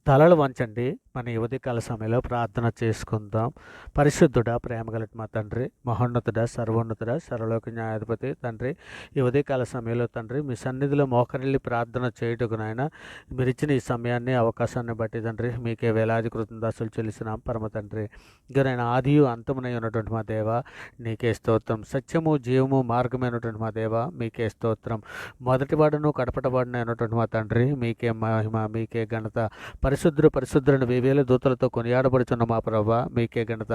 తలలు వంచండి. మన ఈ ఉదయకాల సమయంలో ప్రార్థన చేసుకుందాం. పరిశుద్ధుడా, ప్రేమగలటి మా తండ్రి, మహోన్నతుడా, సర్వోన్నతుడా, సర్వలోక న్యాయాధిపతి తండ్రి, ఈ ఉదయకాల సమయంలో తండ్రి మీ సన్నిధిలో మోకరిల్లి ప్రార్థన చేయుటకు నాయన మీరిచ్చిన ఈ సమయాన్ని, అవకాశాన్ని బట్టి తండ్రి మీకే వేలాది కృతజ్ఞతాస్తులు చెల్లిస్తున్నాం పరమ తండ్రి. ఇక నాయన ఆదియు అంతమునై ఉన్నటువంటి మా దేవ నీకే స్తోత్రం. సత్యము, జీవము, మార్గమైనటువంటి మా దేవ మీకే స్తోత్రం. మొదటివాడును కడపటవాడునైనటువంటి మా తండ్రి మీకే మహిమ, మీకే ఘనత. పరిశుద్ధులను వేవేల దూతలతో కొనియాడబడుచున్న మా ప్రభ మీకే ఘనత.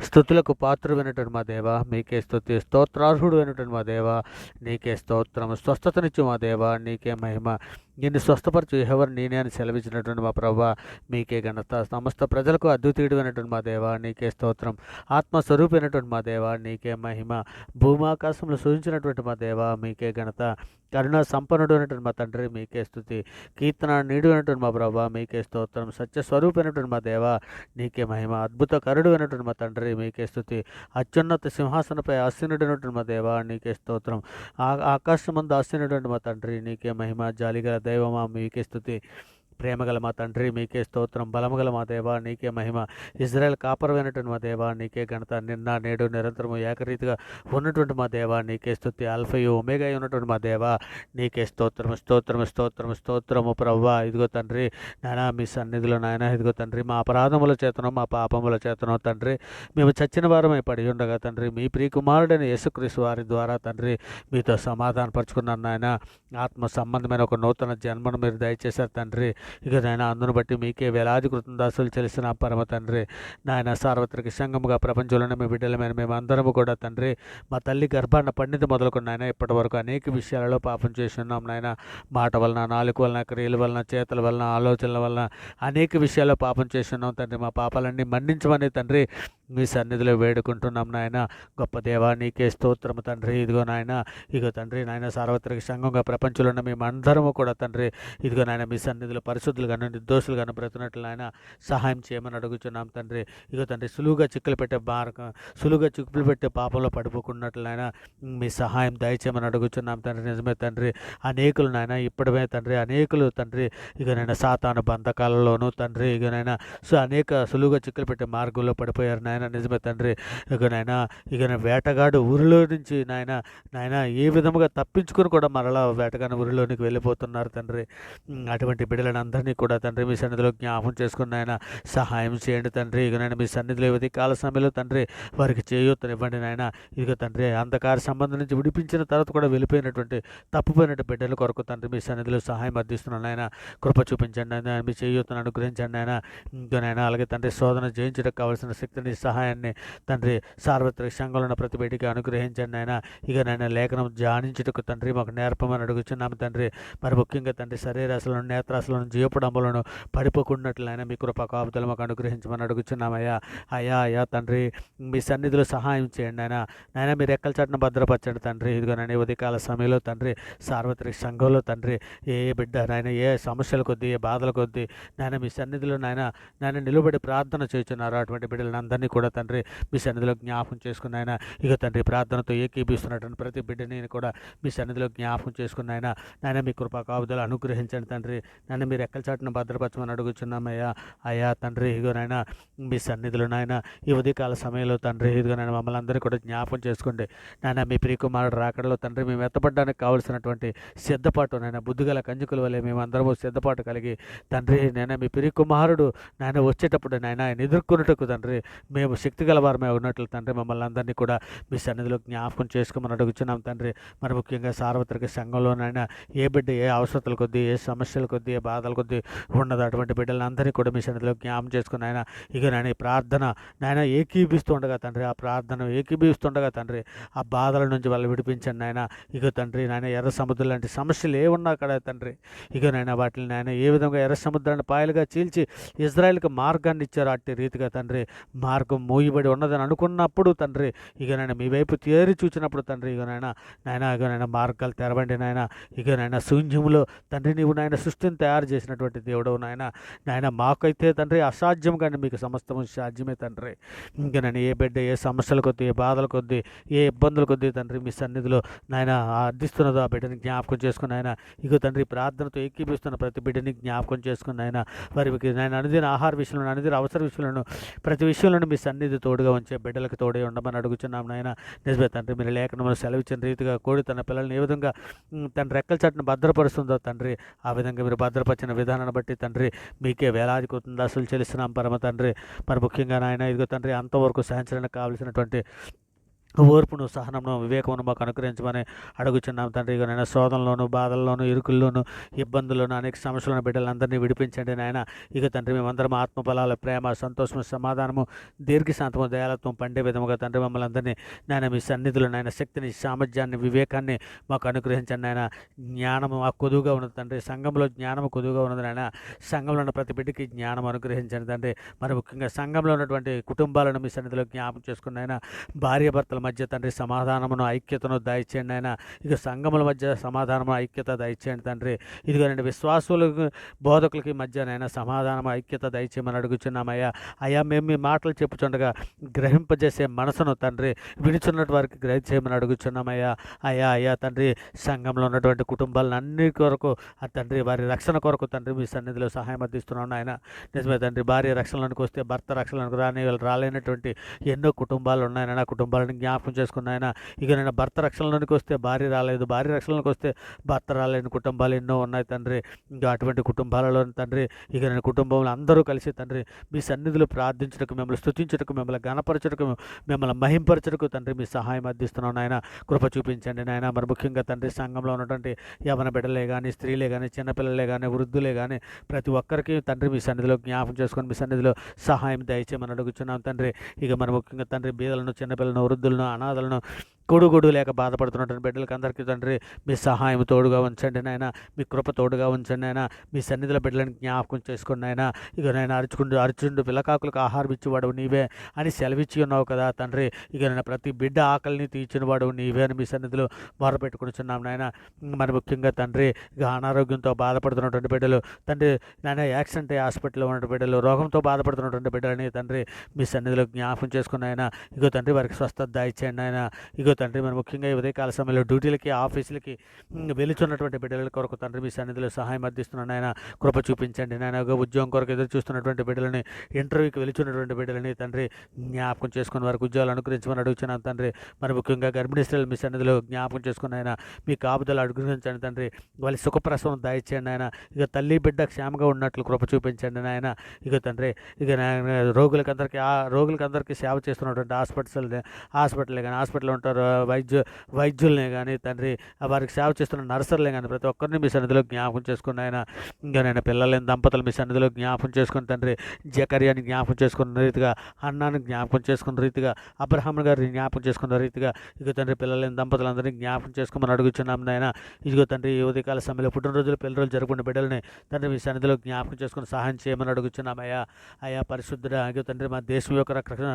స్తుతులకు పాత్రుడైనటువంటి మా దేవ మీకే స్తుతి. స్తోత్రార్హుడు అయినటువంటి మా దేవ నీకే స్తోత్రం. స్వస్థతనిచ్చు మా దేవ నీకే మహిమ. నిన్ను స్వస్థపరచు ఎవరు నేనే అని సెలవిచ్చినటువంటి మా ప్రభ మీకే ఘనత. సమస్త ప్రజలకు అద్వితీయుడు అయినటువంటి మా దేవ నీకే స్తోత్రం. ఆత్మస్వరూపైనటువంటి మా దేవ నీకే మహిమ. భూమాకాశంలో సూచించినటువంటి మా దేవ మీకే ఘనత. కరుణ సంపన్నుడు అయినటువంటి మా తండ్రి మీకే స్తుతి. కీర్తన నీడు అయినటువంటి మా ప్రభ మీకే స్తోత్రం. సత్యస్వరూపమైనటువంటి మా దేవ నీకే మహిమ. అద్భుత కరుడు అయినటువంటి మా తండ్రి మీకే స్తుతి. అత్యున్నత సింహాసనపై ఆసీనుడైనటువంటి మా దేవ నీకే స్తోత్రం. ఆకాశమందు ఆసీనుడైనటువంటి మా తండ్రి నీకే మహిమ. జాలిగల దైవమా మీకే స్తుతి. ప్రేమగల మా తండ్రి మీకే స్తోత్రం. బలముగల మా దేవ నీకే మహిమ. ఇజ్రాయెల్ కాపరమైనటువంటి మా దేవ నీకే ఘనత. నిన్న నేడు నిరంతరము ఏకరీతిగా ఉన్నటువంటి మా దేవ నీకే స్తుతి. ఆల్ఫయు ఒమేగా ఉన్నటువంటి మా దేవ నీకే స్తోత్రము స్తోత్రము స్తోత్రము స్తోత్రము ప్రవ్వా. ఇదిగో తండ్రి నాయన మీ సన్నిధిలో నాయన ఇదిగో తండ్రి మా అపరాధముల చేతనో మా పాపముల చేతనో తండ్రి మేము చచ్చిన వారమై పడి ఉండగా తండ్రి మీ ప్రియకుమారుడైన యేసుక్రీస్తు వారి ద్వారా తండ్రి మీతో సమాధానపరుచుకున్నాను నాయన. ఆత్మ సంబంధమైన ఒక నూతన జన్మను మీరు దయచేశారు తండ్రి. ఇక నాయన అందును బట్టి మీకే వేలాది కృతజ్ఞతాస్తులు చెల్లిస్తున్న పరమ తండ్రి. నాయన సార్వత్రిక సంఘముగా ప్రపంచంలోనే మీ బిడ్డలమైన మేము అందరము కూడా తండ్రి మా తల్లి గర్భాన్న పండిత మొదలుకొని నాయన ఇప్పటి వరకు అనేక విషయాలలో పాపం చేసి ఉన్నాం నాయన. మాట వలన, నాలుక వలన, క్రియల వలన, చేతల వలన, ఆలోచనల వలన అనేక విషయాల్లో పాపం చేసి ఉన్నాం తండ్రి. మా పాపాలన్నీ మన్నించమని తండ్రి మీ సన్నిధిలో వేడుకుంటున్నాం నాయన. గొప్ప దేవా నీకే స్తోత్రము తండ్రి. ఇదిగో నాయన ఇదిగో తండ్రి నాయన సార్వత్రిక సంఘంగా ప్రపంచంలో ఉన్న మేము అందరము కూడా తండ్రి ఇదిగో నాయన మీ సన్నిధిలో పరిశుద్ధులుగాను నిర్దోషులుగాను బ్రతున్నట్లు నాయన సహాయం చేయమని అడుగుచున్నాం తండ్రి. ఇదిగో తండ్రి సులువుగా చిక్కులు పెట్టే పాపంలో పడిపోకున్నట్లు నాయన మీ సహాయం దయచేయమని అడుగుచున్నాం తండ్రి. నిజమే తండ్రి అనేకులు నాయన ఇప్పటివే తండ్రి అనేకులు తండ్రి ఇక నాయన సాతాను బంధకాలలోనూ తండ్రి ఇక నాయన అనేక సులువుగా చిక్కులు పెట్టే మార్గంలో పడిపోయారు నాయన. నిజమే తండ్రి ఇక వేటగాడు ఊరిలో నుంచి నాయన ఏ విధముగా తప్పించుకుని కూడా మరలా వేటగాని ఊరిలోనికి వెళ్ళిపోతున్నారు తండ్రి. అటువంటి బిడ్డలను అందరినీ కూడా తండ్రి మీ సన్నిధిలో జ్ఞాపం చేసుకుని ఆయన సహాయం చేయండి తండ్రి. ఇక నేను మీ సన్నిధిలో ఇవ్వది కాల సమయంలో తండ్రి వారికి చేయూతనివ్వండి నాయన. ఇక తండ్రి అంధకార సంబంధం నుంచి విడిపించిన తర్వాత కూడా వెళ్ళిపోయినటువంటి తప్పిపోయినటువంటి బిడ్డల కొరకు తండ్రి మీ సన్నిధిలో సహాయం అందిస్తున్నాను ఆయన. కృప చూపించండి ఆయన. మీ చేయూతను అనుగ్రహించండి ఆయన. ఇంకనైనా అలాగే తండ్రి శోధన జయించడానికి కావాల్సిన శక్తిని సహాయాన్ని తండ్రి సార్వత్రిక సంఘంలో ఉన్న ప్రతి బిడ్డకి అనుగ్రహించండి ఆయన. ఇక నాయన లేఖనం ధ్యానించుటకు తండ్రి మాకు నేర్పమని అడుగుచున్నాము తండ్రి. మరి ముఖ్యంగా తండ్రి శరీరాశలను, నేత్రాశలను, జీవపడంబులను పడిపోకున్నట్లు ఆయన మీ కృప కాపుదలు మాకు అనుగ్రహించమని అడుగుచున్నామయ్యా. అయ్యా తండ్రి మీ సన్నిధిలో సహాయం చేయండి నాయన మీరు ఎక్కల చాటున భద్రపరచండి తండ్రి. ఇదిగో నాయన ఉదయకాల సమయంలో తండ్రి సార్వత్రిక సంఘంలో తండ్రి ఏ బిడ్డ నాయన ఏ సమస్యల కొద్దీ ఏ బాధల కొద్దీ నాయన మీ సన్నిధిలో నాయన నిలబడి ప్రార్థన చేస్తున్నారు. అటువంటి బిడ్డలను అందరినీ కూడా తండ్రి మీ సన్నిధిలో జ్ఞాపకం చేసుకుని ఆయన ఇక తండ్రి ప్రార్థనతో ఏకీభిస్తున్నటువంటి ప్రతి బిడ్డని కూడా మీ సన్నిధిలో జ్ఞాపకం చేసుకుని నాయన మీ కృపా కాపుదలు అనుగ్రహించండి తండ్రి. నాయన మీరు ఎక్కల చాటున భద్రపరచమని అడుగుచున్నామయ్యా. అయ్యా తండ్రి ఇదిగో నాయన మీ సన్నిధిలో నాయన ఈ ఉదయకాల సమయంలో తండ్రి ఇదిగో నాయన మమ్మల్ని అందరినీ కూడా జ్ఞాపకం చేసుకోండి నాయన. మీ ప్రియకుమారుడు రాకడలో తండ్రి మేము ఎత్తపడడానికి కావలసినటువంటి సిద్ధపాటు నాయన బుద్ధిగల కంజుకుల వల్లే మేము అందరము సిద్ధపాటు కలిగి తండ్రి నాయన మీ ప్రియకుమారుడు నాయన వచ్చేటప్పుడు నాయన ఆయన ఎదుర్కొన్నట్టుకు తండ్రి మేము శక్తి గలవారమే ఉన్నట్లు తండ్రి మమ్మల్ని అందరినీ కూడా మీ సన్నిధిలో జ్ఞాపకం చేసుకోమని అడుగుచున్నాం తండ్రి. మరి ముఖ్యంగా సార్వత్రిక సంఘంలోనైనా ఏ బిడ్డ ఏ అవసరతల కొద్దీ ఏ సమస్యల కొద్దీ ఏ బాధల కొద్దీ ఉన్నది అటువంటి బిడ్డలందరినీ కూడా మీ సన్నిధిలో జ్ఞాపకం చేసుకుని ఆయన ఇక నాయన ఈ ప్రార్థన నాయన ఏకీభిస్తుండగా తండ్రి ఆ ప్రార్థన ఏకీభిస్తుండగా తండ్రి ఆ బాధల నుంచి వాళ్ళు విడిపించండి నాయన. ఇక తండ్రి నాయన ఎర్ర సముద్రం లాంటి సమస్యలు ఏమున్నా కదా తండ్రి ఇక నాయన వాటిని నాయన ఏ విధంగా ఎర్ర సముద్రాన్ని పాయలుగా చీల్చి ఇజ్రాయెల్కి మార్గాన్ని ఇచ్చారు అట్టి రీతిగా తండ్రి మార్గం మూయబడి ఉన్నదని అనుకున్నప్పుడు తండ్రి ఇక నాయన మీ వైపు తేరి చూచినప్పుడు తండ్రి ఇక నాయన మార్గాలు తెరవండి నాయన. ఇక నాయన శూన్యములో తండ్రి నీవు నాయన సృష్టిని తయారు చేసి చేసినటువంటి దేవుడవు నాయన. నాయన మాకైతే తండ్రి అసాధ్యం కానీ మీకు సమస్తము సాధ్యమే తండ్రి. ఇంకా నేను ఏ బిడ్డ ఏ సమస్యల కొద్దీ, ఏ బాధల కొద్దీ, ఏ ఇబ్బందుల కొద్దీ తండ్రి మీ సన్నిధిలో నాయన అర్థిస్తున్నదో ఆ బిడ్డని జ్ఞాపకం చేసుకుని ఆయన ఇగో తండ్రి ప్రార్థనతో ఏకీపిస్తున్న ప్రతి బిడ్డని జ్ఞాపకం చేసుకుని ఆయన వారికి నేను అనుదిన ఆహార విషయంలో, అనుదిన అవసర విషయంలో, ప్రతి విషయంలోనూ మీ సన్నిధి తోడుగా ఉంచే బిడ్డలకు తోడే ఉండమని అడుగుచున్నాం నాయన. నిజమే తండ్రి, మీరు లేఖనంలో సెలవిచ్చిన రీతిగా కోడి తన పిల్లల్ని ఏ విధంగా తన రెక్కల చాటును భద్రపరుస్తుందో తండ్రి, ఆ విధంగా మీరు భద్రపరిచిన విధానాన్ని బట్టి తండ్రి మీకే వేలాది కృతజ్ఞతలు చెల్లిస్తున్నాం పరమ తండ్రి. మరి ముఖ్యంగా నాయన ఇదిగో తండ్రి అంతవరకు సహించడానికి కావలసినటువంటి ఓర్పును, సహనమును, వివేకమును మాకు అనుగ్రహించమని అడుగుచున్నాం తండ్రి. ఇక నాయన శోధనలోను, బాధల్లోను, ఇరుకుల్లోను, ఇబ్బందుల్లోను, అనేక సమస్యలను బిడ్డలందరినీ విడిపించండి నాయన. ఇక తండ్రి మేమందరం ఆత్మఫలాల ప్రేమ, సంతోషము, సమాధానము, దీర్ఘశాంతము, దయాలత్వం పండే విధముగా తండ్రి మమ్మల్ని అందరినీ నాయన మీ సన్నిధిలో నాయన శక్తిని, సామర్థ్యాన్ని, వివేకాన్ని మాకు అనుగ్రహించండి నాయన. జ్ఞానము మాకు కొదువుగా ఉన్నది తండ్రి, సంఘంలో జ్ఞానము కొదువుగా ఉన్నది నాయన. సంఘంలో ఉన్న ప్రతి బిడ్డకి జ్ఞానం అనుగ్రహించండి తండ్రి. మరి ముఖ్యంగా సంఘంలో ఉన్నటువంటి కుటుంబాలను మీ సన్నిధిలో జ్ఞాపకం చేసుకున్న ఆయన భార్యాభర్తల మధ్య తండ్రి సమాధానమును, ఐక్యతను దయచేయండి ఆయన. ఇక సంఘముల మధ్య సమాధానము, ఐక్యత దయచేయండి తండ్రి. ఇదిగోనండి విశ్వాసులకు, బోధకులకి మధ్యనైనా సమాధానము, ఐక్యత దయచేయమని అడుగుచున్నామయ్యా. అయ్యా మేము మీ మాటలు చెప్పుచుండగా గ్రహింపజేసే మనసును తండ్రి వినిచున్నట్టు వారికి గ్రహించేయమని అడుగుచున్నామయ్యా. అయ్యా తండ్రి సంఘంలో ఉన్నటువంటి కుటుంబాలను అన్ని కొరకు ఆ తండ్రి వారి రక్షణ కొరకు తండ్రి మీ సన్నిధిలో సహాయం అందిస్తున్నాను ఆయన. నిజమే తండ్రి, భార్య రక్షణలోనికి వస్తే భర్త రక్షణలోనికి రాలేనటువంటి ఎన్నో కుటుంబాలు ఉన్నాయని ఆ కుటుంబాలను జ్ఞాపకం చేసుకున్నాయన. ఇక నేను భర్త రక్షణలోనికి వస్తే భార్య రాలేదు, భార్య రక్షణలోకి వస్తే భర్త రాలేని కుటుంబాలు ఎన్నో ఉన్నాయి తండ్రి. ఇంకా అటువంటి కుటుంబాలలో తండ్రి ఇక నేను కుటుంబంలో అందరూ కలిసి తండ్రి మీ సన్నిధిలో ప్రార్థించటకు, మిమ్మల్ని స్తుతించటకు, మిమ్మల్ని గణపరచటకు, మిమ్మల్ని మహింపరచటకు తండ్రి మీ సహాయం అందిస్తున్నాం నాయన. కృప చూపించండి నాయన. మరి ముఖ్యంగా తండ్రి సంఘంలో ఉన్నటువంటి యవన బిడ్డలే కానీ, స్త్రీలే కానీ, చిన్నపిల్లలే కానీ, వృద్ధులే కానీ ప్రతి ఒక్కరికి తండ్రి మీ సన్నిధిలో జ్ఞాపకం చేసుకొని మీ సన్నిధిలో సహాయం దయచేయమని అడుగుచున్నాం తండ్రి. ఇక మరి ముఖ్యంగా తండ్రి బీదలను, చిన్నపిల్లలను, వృద్ధులను, అనాథలను, కొడుగొడు లేక బాధపడుతున్నటువంటి బిడ్డలకి అందరికీ తండ్రి మీ సహాయం తోడుగా ఉంచండి నాయన. మీ కృప తోడుగా ఉంచండి నాయన. మీ సన్నిధిలో బిడ్డలను జ్ఞాపకం చేసుకుని నాయన. ఇక నేను అరుచుండు పిల్లకాకులకు ఆహారం ఇచ్చేవాడు నీవే అని సెలవిచ్చి ఉన్నావు కదా తండ్రి. ఇక నేను ప్రతి బిడ్డ ఆకలిని తీర్చిన వాడు నీవే అని మీ సన్నిధిలో మొరపెట్టుకునిచున్నాం నాయన. మరి ముఖ్యంగా తండ్రి ఇక అనారోగ్యంతో బాధపడుతున్నటువంటి బిడ్డలు తండ్రి, నాయన యాక్సిడెంట్ హాస్పిటల్లో ఉన్న బిడ్డలు, రోగంతో బాధపడుతున్నటువంటి బిడ్డలని తండ్రి మీ సన్నిధిలో జ్ఞాపకం చేసుకుని ఆయన ఇగో తండ్రి వారికి స్వస్థత దయచేయండి ఆయన. ఇగో తండ్రి మరి ముఖ్యంగా ఈ ఉదయకాల సమయంలో డ్యూటీలకి, ఆఫీసులకి వెలుచున్నటువంటి బిడ్డల కొరకు తండ్రి మీ సన్నిధిలో సహాయం అందిస్తున్నాను ఆయన. కృప చూపించండి నాయన. ఉద్యోగం కొరకు ఎదురు చూస్తున్నటువంటి బిడ్డలని, ఇంటర్వ్యూకి వెలుచున్నటువంటి బిడ్డలని తండ్రి జ్ఞాపకం చేసుకుని వారికి ఉద్యోగాలు అనుగ్రహించమని అడుగుతున్నాను తండ్రి. మరి ముఖ్యంగా గర్భిణీ స్త్రీలు మీ సన్నిధిలో జ్ఞాపకం చేసుకుని ఆయన మీ కాపుదలు అనుగ్రహించండి తండ్రి. వాళ్ళ సుఖప్రసవం దయచేయండి ఆయన. ఇక తల్లి బిడ్డ క్షేమంగా ఉన్నట్లు కృప చూపించండి నాయన. ఇక తండ్రి ఇక రోగులకందరికీ సేవ చేస్తున్నటువంటి హాస్పిటల్ కానీ, హాస్పిటల్లో ఉంటారు వైద్యులనే కానీ తండ్రి, వారికి సేవ చేస్తున్న నర్సర్లే కానీ ప్రతి ఒక్కరిని మీ సన్నిధిలో జ్ఞాపకం చేసుకుని ఆయన. ఇంకా నేను పిల్లలేని దంపతులు మీ సన్నిధిలో జ్ఞాపకం చేసుకుని తండ్రి, జకర్యాని జ్ఞాపకం చేసుకున్న రీతిగా, అన్నాన్ని జ్ఞాపకం చేసుకున్న రీతిగా, అబ్రహాం గారిని జ్ఞాపకం చేసుకున్న రీతిగా ఇక తండ్రి పిల్లలేని దంపతులందరినీ జ్ఞాపకం చేసుకోమని అడుగుచున్నాం నాయన. ఇదిగో తండ్రి ఈ ఉదయకాల సమయంలో పుట్టినరోజులు, పెళ్లిరోజులు జరుపుకున్న బిడ్డలని తండ్రి మీ సన్నిధిలో జ్ఞాపకం చేసుకుని సహాయం చేయమని అడుగుచున్నాం అయ్యా పరిశుద్ధుడా. ఇక తండ్రి మా దేశం యొక్క రక్షణ,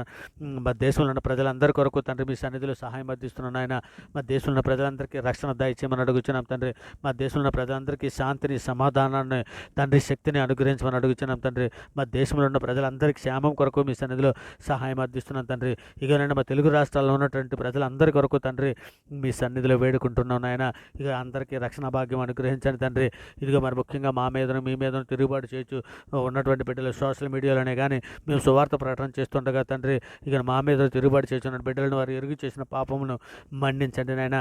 మా దేశంలో ఉన్న ప్రజలందరి కొరకు తండ్రి మీ సన్నిధిలో సహాయం అందిస్తున్నాను ఆయన. మా దేశంలో ఉన్న ప్రజలందరికీ రక్షణ దయచేయమని అడుగుచున్నాం తండ్రి. మా దేశంలో ఉన్న ప్రజలందరికీ శాంతిని, సమాధానాన్ని తండ్రి, శక్తిని అనుగ్రహించమని అడుగుచున్నాం తండ్రి. మా దేశంలో ఉన్న ప్రజలందరికీ క్షేమం కొరకు మీ సన్నిధిలో సహాయం అందిస్తున్నాం తండ్రి. ఇక నేను మా తెలుగు రాష్ట్రాల్లో ఉన్నటువంటి ప్రజలందరి కొరకు తండ్రి మీ సన్నిధిలో వేడుకుంటున్నాను ఆయన. ఇక అందరికీ రక్షణ భాగ్యం అనుగ్రహించండి తండ్రి. ఇదిగో మరి ముఖ్యంగా మా మీదను, మీ మీదను తిరుగుబాటు చేయొచ్చు ఉన్నటువంటి బిడ్డలు సోషల్ మీడియాలోనే కానీ మేము సువార్త ప్రకటన చేస్తుండగా తండ్రి ఇక మా మీద తిరుగుబాటు చేస్తున్న బిడ్డలను వారు ఎరుగు చేసిన పాపమును మన్నించండి నాయన.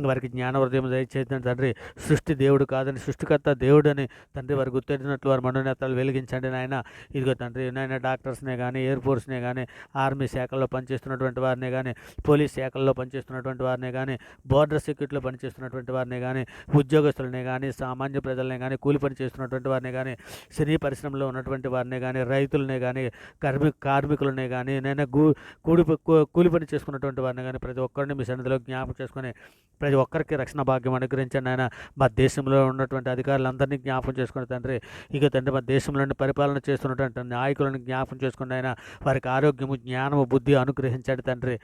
వారికి జ్ఞాన హృదయం దయచేయండి తండ్రి. సృష్టి దేవుడు కాదని, సృష్టికర్త దేవుడు అని తండ్రి వారు గుర్తెరిగినట్లు వారి మనోనేతలు వెలిగించండి నాయన. ఇదిగో తండ్రి నాయన డాక్టర్స్నే కానీ, ఎయిర్ ఫోర్స్నే కానీ, ఆర్మీ శాఖల్లో పనిచేస్తున్నటువంటి వారినే కానీ, పోలీస్ శాఖల్లో పనిచేస్తున్నటువంటి వారినే కానీ, బోర్డర్ సెక్యూరిటీలో పనిచేస్తున్నటువంటి వారినే కానీ, ఉద్యోగస్తులనే కానీ, సామాన్య ప్రజలనే కానీ, కూలి పని చేస్తున్నటువంటి వారిని కానీ, సినీ పరిశ్రమలో ఉన్నటువంటి వారిని కానీ, రైతులనే కానీ, కార్మికులనే కానీ, నేను కూలి పని చేసుకున్నటువంటి వారిని కానీ ప్రతి ఒక్కరిని మీ సన్నిధిలో జ్ఞాపకం చేసుకొని ప్రతి ఒక్కరికి రక్షణ భాగ్యం అనుగ్రహించండి ఆయన. మా దేశంలో ఉన్నటువంటి అధికారులందరినీ జ్ఞాపకం చేసుకుని తండ్రి, ఇక తండ్రి మా దేశంలోని పరిపాలన చేస్తున్నటువంటి నాయకులను జ్ఞాపకం చేసుకుని ఆయన వారికి ఆరోగ్యము, జ్ఞానము, బుద్ధి అనుగ్రహించండి తండ్రి.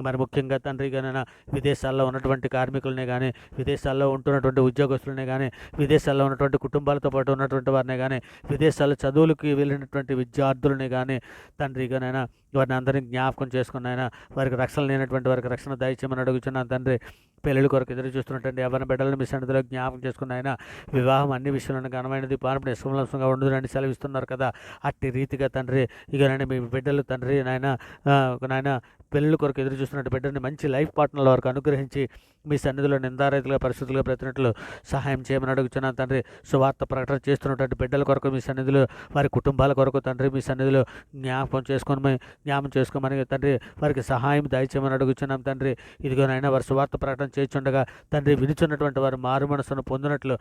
మరి ముఖ్యంగా తండ్రి కానీ విదేశాల్లో ఉన్నటువంటి కార్మికులనే కానీ, విదేశాల్లో ఉంటున్నటువంటి ఉద్యోగస్తులనే కానీ, విదేశాల్లో ఉన్నటువంటి కుటుంబాలతో పాటు ఉన్నటువంటి వారిని కానీ, విదేశాల్లో చదువులకి వెళ్ళినటువంటి విద్యార్థులని కానీ తండ్రి కానీ వారిని అందరినీ జ్ఞాపకం చేసుకుని ఆయన వారికి రక్షణ లేనటువంటి వారికి రక్షణ దయచేయమని అడుగుతున్నాను తండ్రి. పెళ్ళిళ్ళ కొరకు ఎదురు చూస్తున్నటువంటి ఎవరి బిడ్డలను మీ సన్నిధిలో జ్ఞాపకం చేసుకుని ఆయన వివాహం అన్ని విషయంలో ఘనమైనది, పాపం నిష్కలంసంగా ఉండదునని సెలవిస్తున్నారు కదా, అట్టి రీతిగా తండ్రి ఇక నాయన మీ బిడ్డలు తండ్రి నాయన పెళ్ళిళ్ళ కొరకు ఎదురు చూస్తున్నట్టు బిడ్డని మంచి లైఫ్ పార్ట్నర్ల వరకు అనుగ్రహించి మీ సన్నిధిలో నిందారైతులుగా పరిస్థితులుగా బ్రతినట్లు సహాయం చేయమని అడుగుతున్నాను తండ్రి. సువార్త ప్రకటన చేస్తున్నటువంటి బిడ్డల కొరకు మీ సన్నిధిలో వారి కుటుంబాల కొరకు తండ్రి మీ సన్నిధిలో జ్ఞాపకం చేసుకోమని తండ్రి వారికి సహాయం దయచేయమని అడుగుతున్నాం తండ్రి. ఇదిగోనైనా వారి సువార్త ప్రకటన చేస్తుండగా తండ్రి వినుచున్నటువంటి వారు మారు మనసును పొందినట్లు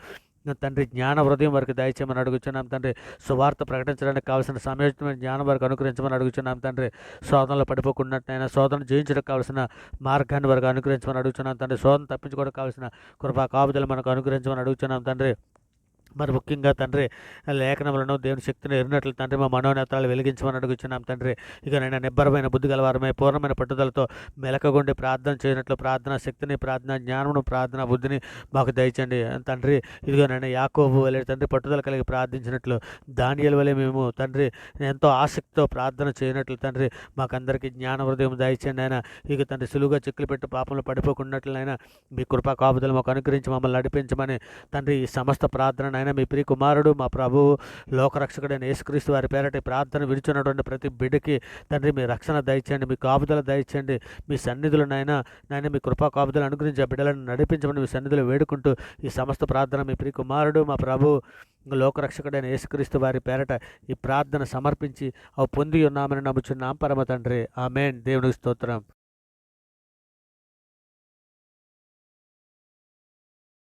తండ్రి జ్ఞాన హృదయం వారికి దయచేయమని అడుగుతున్నాం తండ్రి. సువార్త ప్రకటించడానికి కావాల్సిన సమయోచితమైన జ్ఞానం వారికి అనుగ్రహించమని అడుగుతున్నాం తండ్రి. శోధనలో పడిపోకున్నట్టయినా శోధన జయించడానికి కావాల్సిన మార్గాన్ని వారికి అనుగ్రహించమని అడుగుతున్నాం తండ్రి. శోధన తప్పించుకోవడానికి కావాల్సిన కృపా కాపుదలు మనకు అనుగ్రహించమని అడుగుతున్నాం తండ్రి. మరి ముఖ్యంగా తండ్రి లేఖనములను దేవుని శక్తిని ఎరిగినట్లు తండ్రి మా మనోనేత్రాలు వెలిగించమని అడుగుచున్నాం తండ్రి. ఇక నేను నిబ్బరమైన బుద్ధి గలవారమై పూర్ణమైన పట్టుదలతో మెలకగొండి ప్రార్థన చేయనట్లు ప్రార్థనా శక్తిని, ప్రార్థనా జ్ఞానమును, ప్రార్థనా బుద్ధిని మాకు దయచండి తండ్రి. ఇదిగో నేను యాకోబు వలె తండ్రి పట్టుదల కలిగి ప్రార్థించినట్లు, దానియేలు వలె మేము తండ్రి ఎంతో ఆసక్తితో ప్రార్థన చేయనట్లు తండ్రి మాకందరికీ జ్ఞాన హృదయం దయచండి ఆయన. ఇక తండ్రి సులువుగా చిక్కులు పెట్టి పాపంలో పడిపోకున్నట్లయినా మీ కృపా కాపుదలు మాకు అనుగ్రహించి మమ్మల్ని నడిపించమని తండ్రి ఈ సమస్త ప్రార్థన మీ ప్రియ కుమారుడు మా ప్రభువు లోకరక్షకుడైన యేసుక్రీస్తు వారి పేరటి ప్రార్థన విడుచున్నటువంటి ప్రతి బిడ్డకి తండ్రి మీ రక్షణ దయచేయండి, మీ కాపుదల దయచేయండి, మీ సన్నిధులు నాయన మీ కృపా కాపుదలు అనుగ్రహించి ఆ బిడ్డలను నడిపించమని మీ సన్నిధులు వేడుకుంటూ ఈ సమస్త ప్రార్థన మీ ప్రియ కుమారుడు మా ప్రభువు లోకరక్షకుడైన యేసుక్రీస్తు వారి పేరట ఈ ప్రార్థన సమర్పించి అవి పొంది ఉన్నామని నమ్ముచున్నాం పరమ తండ్రి. ఆమేన్. దేవునికి స్తోత్రం.